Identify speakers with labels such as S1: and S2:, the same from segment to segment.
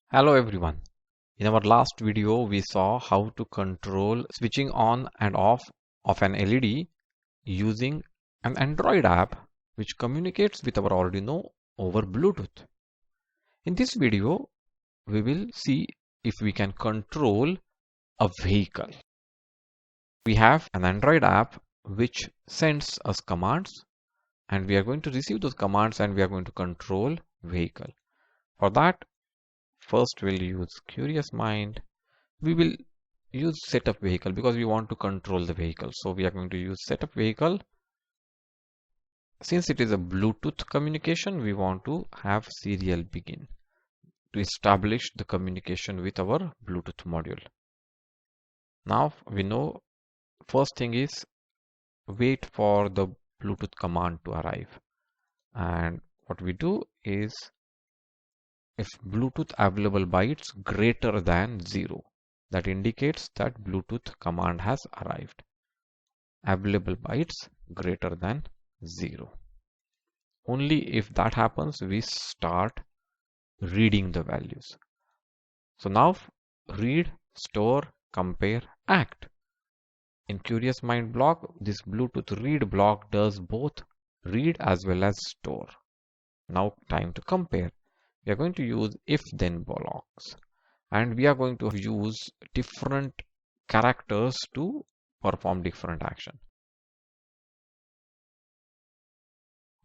S1: Hello everyone. In our last video, we saw how to control switching on and off of an LED using an Android app which communicates with our Arduino over Bluetooth. In this video, we will see if we can control a vehicle. We have an Android app which sends us commands, and we are going to receive those commands and we are going to control vehicle. For that, first we'll use Curious Mind. We will use setup vehicle because we want to control the vehicle. So we are going to use setup vehicle. Since it is a Bluetooth communication, we want to have serial begin to establish the communication with our Bluetooth module. Now we know first thing is wait for the Bluetooth command to arrive. And what we do is if Bluetooth available bytes greater than 0, that indicates that Bluetooth command has arrived. Available bytes greater than 0. Only if that happens, we start reading the values. So now read, store, compare, act. In Curious Mind block, this Bluetooth read block does both read as well as store. Now time to compare. We are going to use if-then blocks, and we are going to use different characters to perform different action.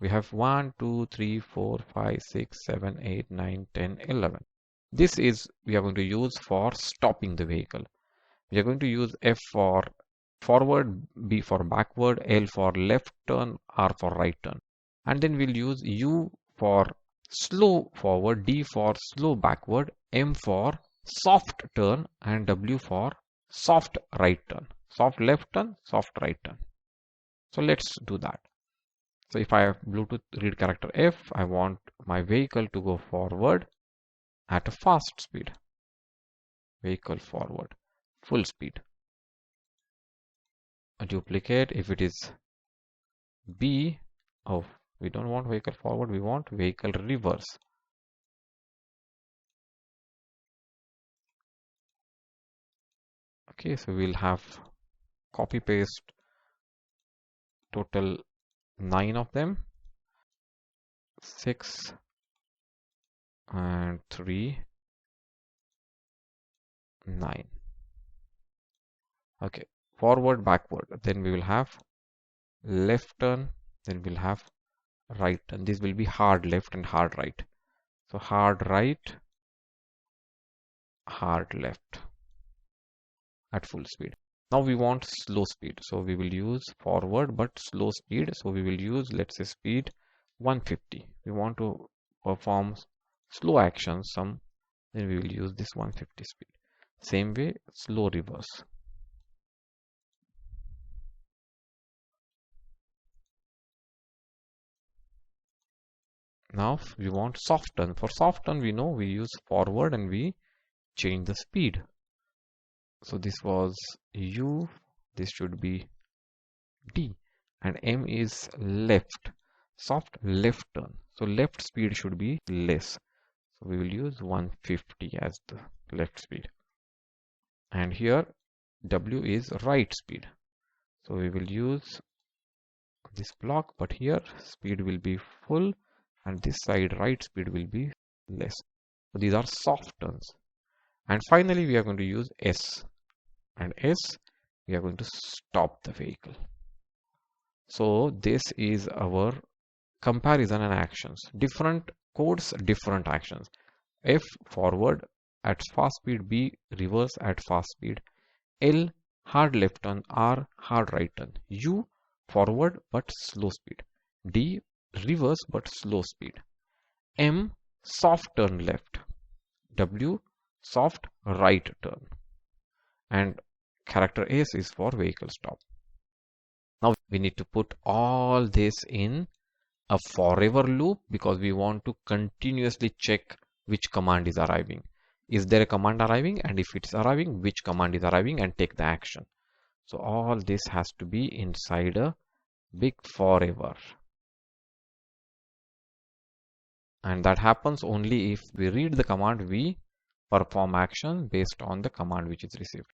S1: We have 1, 2, 3, 4, 5, 6, 7, 8, 9, 10, 11. This is we are going to use for stopping the vehicle. We are going to use F for forward, B for backward, L for left turn, R for right turn. And then we'll use U for slow forward, D for slow backward, M for soft turn, and W for soft right turn. Soft left turn, soft right turn. So let's do that. So if I have Bluetooth read character F, I want my vehicle to go forward at a fast speed. Vehicle forward, full speed. A duplicate. If it is B, oh, we don't want vehicle forward, we want vehicle reverse. Okay, so we'll have copy paste total 9 of them. 6 and 3, 9. Okay, forward, backward. Then we will have left turn. Then we'll have right turn. This will be hard left and hard right. So hard right, hard left at full speed. Now we want slow speed. So we will use forward but slow speed. So we will use, let's say, speed 150. We want to perform slow actions some. Then we will use this 150 speed. Same way, slow reverse. Now we want soft turn. For soft turn, we know we use forward and we change the speed. So this was U, this should be D, and M is left, soft left turn. So left speed should be less. So we will use 150 as the left speed. And here W is right speed. So we will use this block, but here speed will be full and this side right speed will be less. So these are soft turns. And finally we are going to use S, and S we are going to stop the vehicle. So this is our comparison and actions. Different codes, different actions. F forward at fast speed, B reverse at fast speed, L hard left turn, R hard right turn, U forward but slow speed, D reverse but slow speed, M soft turn left, W soft right turn, and character S is for vehicle stop. Now we need to put all this in a forever loop because we want to continuously check which command is arriving. Is there a command arriving? And if it's arriving, which command is arriving, and take the action. So all this has to be inside a big forever. And that happens only if we read the command, we perform action based on the command which is received.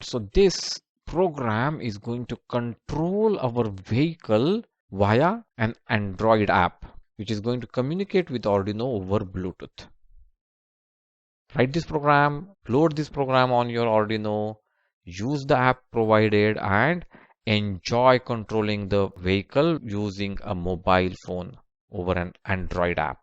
S1: So this program is going to control our vehicle via an Android app, which is going to communicate with Arduino over Bluetooth. Write this program, load this program on your Arduino, use the app provided, and enjoy controlling the vehicle using a mobile phone over an Android app.